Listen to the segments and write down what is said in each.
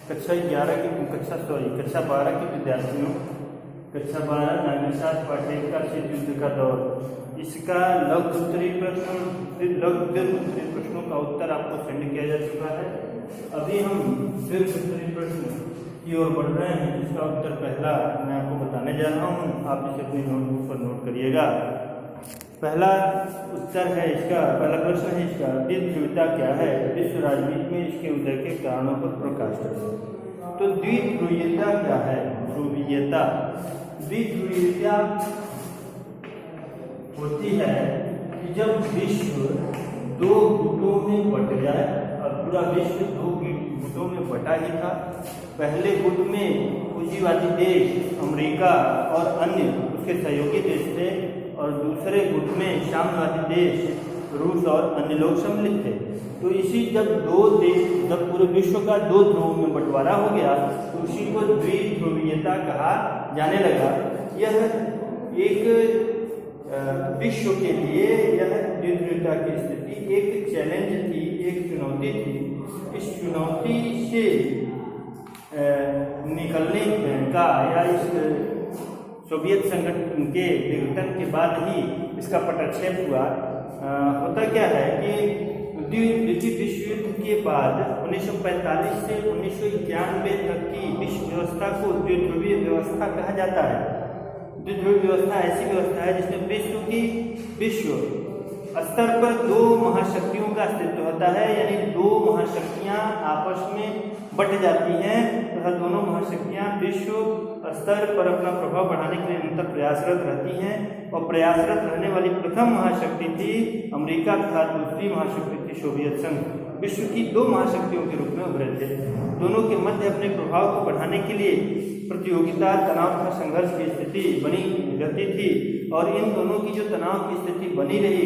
कक्षा 12 के विद्यार्थियों, कक्षा 12 नागरिक शास्त्र पाठ्यक्रम का शीत युद्ध का दौर, इसका लघु उत्तरीय प्रश्नों का उत्तर आपको सेंड किया जा चुका है। अभी हम दीर्घ उत्तरीय प्रश्न की ओर बढ़ रहे हैं, जिसका उत्तर पहला मैं आपको बताने जा रहा हूँ। आप इसे अपनी नोटबुक पर नोट करिएगा। पहला उत्तर है इसका, पहला प्रश्न है इसका, द्विध्रुवीयता क्या है? विश्व राजनीति में इसके उदय के कारणों पर प्रकाश डालें। तो द्विध्रुवीयता क्या है? ध्रुवीयता, द्विध्रुवीयता होती है कि जब विश्व दो गुटों में बट जाए, और पूरा विश्व दो गुटों में बटा ही था। पहले गुट में पूंजीवादी देश अमेरिका और अन्य उसके सहयोगी देश थे, और दूसरे गुट में साम्यवादी देश रूस और अन्य लोग सम्मिलित थे। तो इसी जब पूरे विश्व का दो ध्रुवों में बंटवारा हो गया, तो उसी को द्विध्रुवीयता कहा जाने लगा। यह एक विश्व के लिए यह द्विध्रुवीयता की स्थिति एक चैलेंज थी, एक चुनौती थी। इस चुनौती से निकलने का या इस सोवियत संगठन के विघटन के बाद ही इसका पटाक्षेप हुआ। होता क्या है कि द्वितीय विश्व युद्ध के बाद 1945 से 1991 तक की विश्व व्यवस्था को द्विध्रुवीय व्यवस्था कहा जाता है। द्विध्रुवीय व्यवस्था ऐसी व्यवस्था है जिसमें विश्व स्तर पर दो महाशक्तियों का अस्तित्व होता है, यानी दो महाशक्तियां आपस में बट जाती हैं तथा दोनों महाशक्तियां विश्व स्तर पर अपना प्रभाव बढ़ाने के लिए निरंतर प्रयासरत रहती हैं। और प्रयासरत रहने वाली प्रथम महाशक्ति थी अमेरिका तथा दूसरी महाशक्ति थी सोवियत संघ। विश्व की दो महाशक्तियों के रूप में उभरे थे। दोनों के मध्य अपने प्रभाव को बढ़ाने के लिए प्रतियोगिता, तनाव तथा संघर्ष की स्थिति बनी रहती थी, और इन दोनों की जो तनाव की स्थिति बनी रही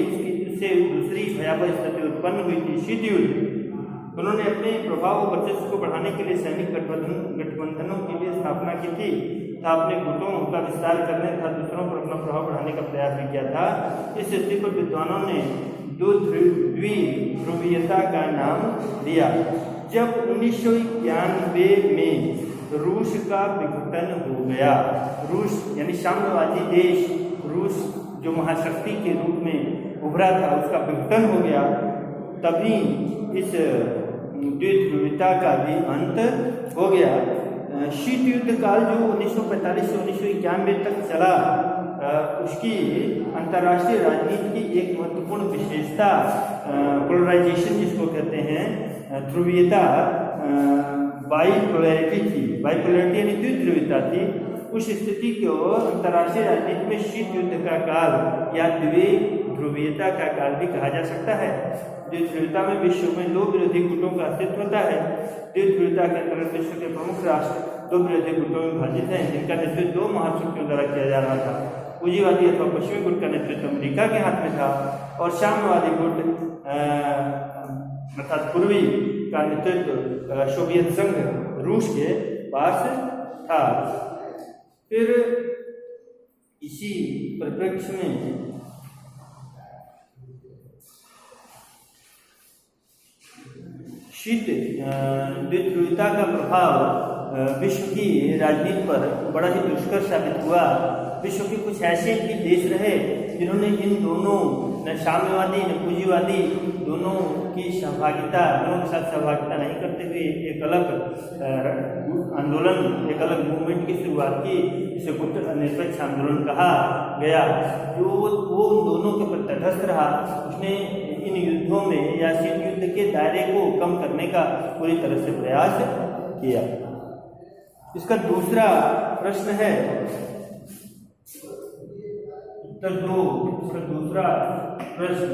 उससे दूसरी भयावह स्थिति उत्पन्न हुई थी, शीत युद्ध। उन्होंने अपने प्रभाव और वर्चस्व को बढ़ाने के लिए सैनिक गठबंधनों की भी स्थापना की थी तथा अपने गुटों का विस्तार करने तथा दूसरों पर अपना प्रभाव बढ़ाने का प्रयास भी किया था। इस स्थिति पर विद्वानों ने द्विध्रुवीयता का नाम दिया। जब 1991 में रूस का विघटन हो गया, रूस यानी साम्यवादी देश रूस जो महाशक्ति के रूप में उभरा था, उसका विघटन हो गया, तभी इस द्विध्रुवीयता का भी अंत हो गया। शीत युद्ध काल जो 1945 से 1991 तक चला, उसकी अंतर्राष्ट्रीय राजनीति की एक महत्वपूर्ण विशेषता पोलराइजेशन जिसको कहते हैं, ध्रुवीयता, बाइपोलैरिटी थी। बाइपोलैरिटी यानी द्विध्रुवीयता थी। उस स्थिति को अंतर्राष्ट्रीय राजनीति में शीत युद्ध का काल या द्विध्रुवीयता का काल भी कहा जा सकता है। द्विध्रुवीयता में विश्व में दो विरोधी गुटों का अस्तित्व होता है। द्विध्रुवीयता के अंतर्गत विश्व के प्रमुख राष्ट्र दो विरोधी गुटों में विभाजित हैं, जिनका नेतृत्व दो महाशक्तियों द्वारा किया जा रहा था। पूंजीवादी अथवा पश्चिमी गुट का नेतृत्व अमेरिका के हाथ में था, और साम्यवादी गुट अर्थात पूर्वी का नेतृत्व सोवियत संघ रूस के पास था। फिर इसी परिप्रेक्ष्य में शीत द्विध्रुवीयता का प्रभाव विश्व की राजनीति पर बड़ा ही दुष्कर साबित हुआ। विश्व के कुछ ऐसे भी देश रहे जिन्होंने इन दोनों, न साम्यवादी न पूंजीवादी, दोनों की सहभागिता, दोनों के साथ सहभागिता नहीं करते हुए एक अलग आंदोलन, एक अलग मूवमेंट की शुरुआत की, जिसे गुप्त निरपेक्ष आंदोलन कहा गया। जो वो उन दोनों के प्रति तटस्थ रहा, उसने इन युद्धों में या शीत युद्ध के दायरे को कम करने का पूरी तरह से प्रयास किया। इसका दूसरा प्रश्न है, उत्तर 2, इसका दूसरा प्रश्न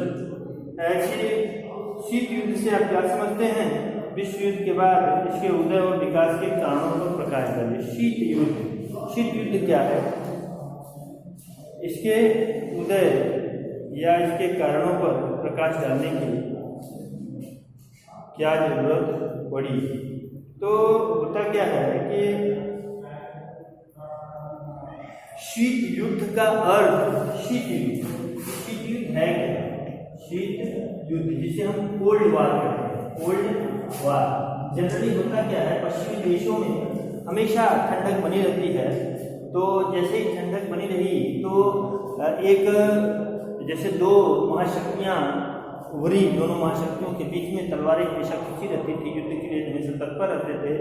है कि शीत युद्ध से आप क्या समझते हैं? विश्व युद्ध के बाद इसके उदय और विकास के कारणों पर प्रकाश डालिए। शीत युद्ध क्या है? इसके उदय या इसके कारणों पर प्रकाश डालने की क्या जरूरत पड़ी? तो होता क्या है कि शीत युद्ध का अर्थ, शीत युद्ध है क्या? शीत युद्ध जिसे हम कोल्ड वार कहते हैं, कोल्ड वार। जनरली होता क्या है, पश्चिमी देशों में हमेशा ठंडक बनी रहती है, तो जैसे ही ठंडक बनी रही तो एक जैसे दो महाशक्तियाँ उभरी, दोनों महाशक्तियों के बीच में तलवारें हमेशा खींची रहती थी, युद्ध के लिए हमेशा तत्पर रहते थे।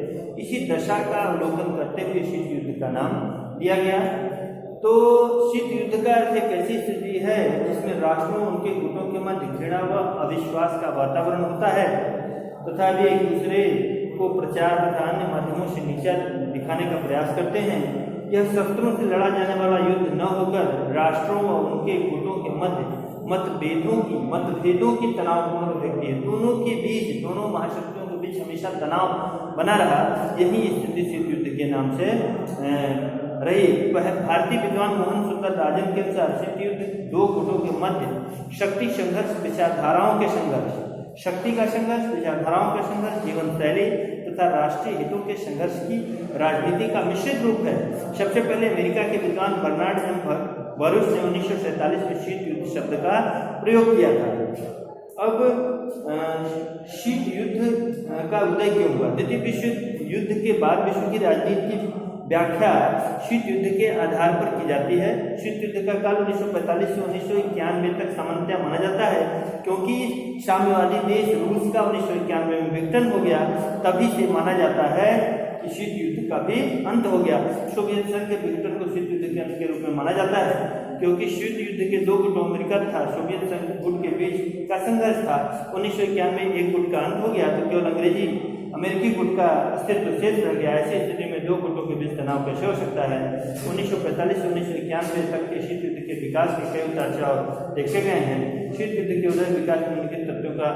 इसी दशा का अवलोकन करते हुए शीत युद्ध का नाम दिया गया। तो शीत युद्ध का अर्थ एक ऐसी स्थिति है जिसमें राष्ट्रों उनके गुटों के मध्य घृणा व अविश्वास का वातावरण होता है तथा वे एक दूसरे को प्रचार तथा अन्य माध्यमों से नीचा दिखाने का प्रयास करते हैं। यह शस्त्रों से लड़ा जाने वाला युद्ध न होकर राष्ट्रों व उनके गुटों के मध्य मतभेदों की तनावपूर्ण अभिव्यक्ति है। दोनों के बीच, दोनों महाशक्तियों के बीच हमेशा तनाव बना रहा। यही स्थिति शीत युद्ध के नाम से रही। भारतीय विद्वान मोहन सुंदर राजन के अनुसार शीत युद्ध दो गुटों के मध्य शक्ति संघर्ष, विचारधाराओं के संघर्ष, शक्ति का संघर्ष, विचारधाराओं का संघर्ष, जीवन शैली तथा राष्ट्रीय हितों के संघर्ष की राजनीति का मिश्रित रूप है। सबसे पहले अमेरिका के विद्वान बर्नार्ड एम बरूच ने 1947 में शीत युद्ध शब्द का प्रयोग किया था। अब शीत युद्ध का उदय क्यों हुआ? द्वितीय विश्व युद्ध के बाद विश्व की राजनीति की व्याख्या शीत युद्ध के आधार पर की जाती है। शीत युद्ध का काल 1945 से 1991 तक सामान्यतः माना जाता है, क्योंकि साम्यवादी देश रूस का 1991 में विघटन हो गया, तभी से माना जाता है कि शीत युद्ध का भी अंत हो गया। सोवियत संघ के विघटन को शीत युद्ध के अंत के रूप में माना जाता है, क्योंकि शीत युद्ध के दो गुटों अमेरिका तथा सोवियत संघ गुट के बीच का संघर्ष था। 1991 में एक गुट का अंत हो गया तो केवल अंग्रेजी अमेरिकी गुट का अस्तित्व शेष रह गया। ऐसी स्थिति में दो गुटों के बीच तनाव कैसे हो सकता है? 1945 से 1991 तक के शीत युद्ध के विकास के कई उतार चढ़ाव देखे गए हैं। शीत युद्ध के उदय विकास में निम्नलिखित तत्वों का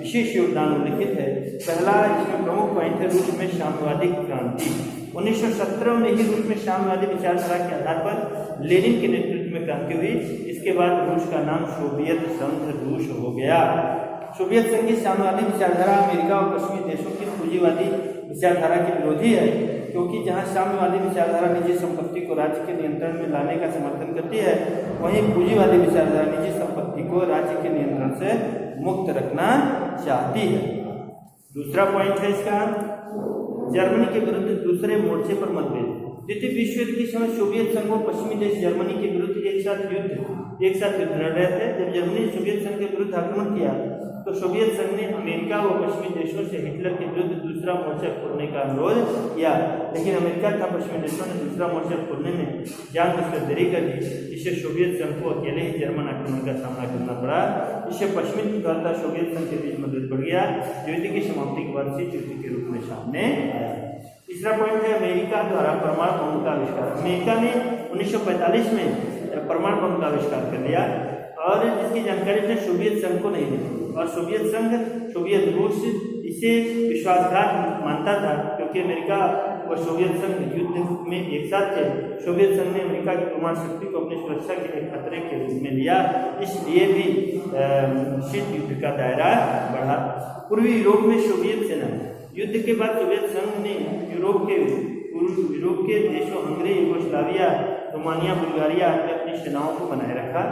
विशेष योगदान उल्लिखित है। पहला इसमें प्रमुख पॉइंट है रूस में साम्यवादी क्रांति। 1917 में ही रूस में साम्यवादी विचारधारा के आधार पर लेनिन के नेतृत्व में क्रांति हुई। इसके बाद रूस का नाम सोवियत संघ रूस हो गया। सोवियत संघ की साम्यवादी विचारधारा अमेरिका और पश्चिमी देशों की पूंजीवादी विचारधारा के विरोधी है, क्योंकि जहां साम्यवादी विचारधारा निजी संपत्ति को राज्य के नियंत्रण में लाने का समर्थन करती है, वहीं पूंजीवादी विचारधारा निजी संपत्ति को राज्य के नियंत्रण से मुक्त रखना चाहती है। दूसरा पॉइंट है इसका, जर्मनी के विरुद्ध दूसरे मोर्चे पर मतभेद। द्वितीय विश्व युद्ध के समय सोवियत संघ और पश्चिमी देश जर्मनी के विरुद्ध एक साथ युद्ध लड़ रहे थे। जब जर्मनी ने सोवियत संघ के विरुद्ध आक्रमण किया तो सोवियत संघ ने अमेरिका व पश्चिमी देशों से हिटलर के विरुद्ध दूसरा मोर्चा खोलने का अनुरोध किया, लेकिन अमेरिका तथा पश्चिमी देशों ने दूसरा मोर्चा खोलने में जानबूझकर देरी कर दी, जिससे सोवियत संघ को अकेले ही जर्मन आक्रमण का सामना करना पड़ा। इससे पश्चिमी तथा सोवियत संघ के बीच मतभेद बढ़ गया, जो युद्ध की समाप्ति के बाद शीत युद्ध के रूप में सामने आया। तीसरा पॉइंट है अमेरिका द्वारा परमाणु बम का आविष्कार। अमेरिका ने 1945 में परमाणु बम का आविष्कार कर लिया और जिसकी जानकारी उसने सोवियत संघ को नहीं दी, और सोवियत रूस इसे विश्वासघात मानता था, क्योंकि अमेरिका व सोवियत संघ युद्ध में एक साथ थे। सोवियत संघ ने अमेरिका की परमाणु शक्ति को अपनी सुरक्षा के लिए खतरे के रूप में लिया, इसलिए भी शीत युद्ध का दायरा बढ़ा। पूर्वी यूरोप में सोवियत सेना। युद्ध के बाद सोवियत संघ ने यूरोप के देशों हंगरी, यूगोस्लाविया, रोमानिया, बुल्गारिया में अपनी सेनाओं को बनाए रखा।